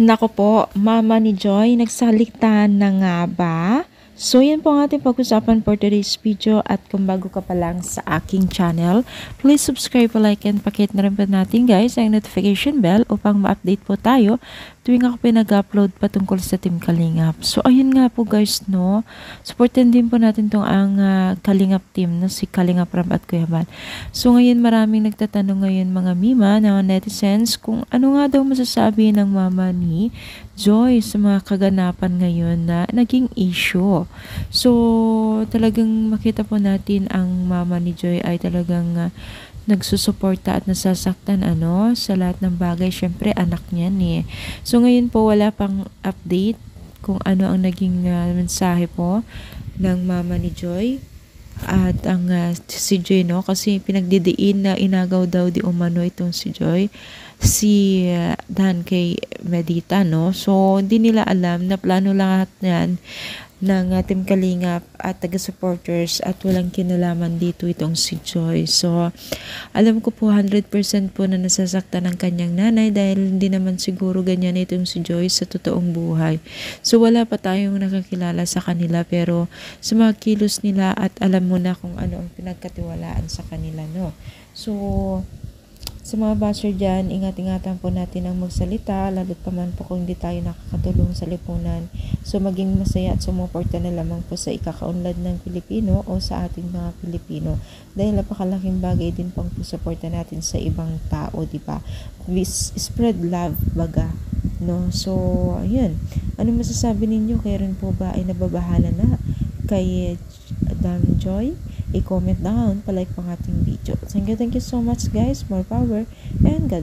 Nako po, mama ni Joy, nagsalikta na nga ba? So yan po ang ating pag-usapan for today's video, at kung bago ka pa lang sa aking channel, please subscribe, like, and pakit na rin po natin guys ang notification bell upang ma-update po tayo tuwing ako pinag-upload patungkol sa Team Kalingap. So ayun nga po guys, no, supportan din po natin tong ang Kalingap team, no, si Kalingap Rab at Kuya Bal. So ngayon maraming nagtatanong ngayon mga mima na netizens kung ano nga daw masasabi ng mama ni Joy sa mga kaganapan ngayon na naging issue. So talagang makita po natin ang mama ni Joy ay talagang nagsusuporta at nasasaktan sa lahat ng bagay. Syempre anak niya eh. So ngayon po wala pang update kung ano ang naging mensahe po ng mama ni Joy at ang si Joy, no, kasi pinagdidiin na inagaw daw di umano itong si Joy si Dan kay Medita, no. So hindi nila alam na plano lahat yan ng Team Kalingap at taga-supporters at walang kinalaman dito itong si Joy. So alam ko po 100% po na nasasaktan ng kanyang nanay dahil hindi naman siguro ganyan itong si Joy sa totoong buhay. So wala pa tayong nakakilala sa kanila, pero sa mga kilos nila at alam mo na kung ano ang pinagkatiwalaan sa kanila, no. So sa mga basher dyan, ingat-ingatan po natin ang magsalita, lalo't pa man po kung hindi tayo nakakatulong sa lipunan. So maging masaya at sumuporta na lamang po sa ikakaunlad ng Pilipino o sa ating mga Pilipino. Dahil napakalaking bagay din pang suporta natin sa ibang tao, di ba? Spread love, baga. No? So, ayun. Ano masasabi ninyo? Kaya rin po ba ay nababahala na kay Dan Joy? I-comment down, palike pang ating video. Thank you so much guys. More power and God.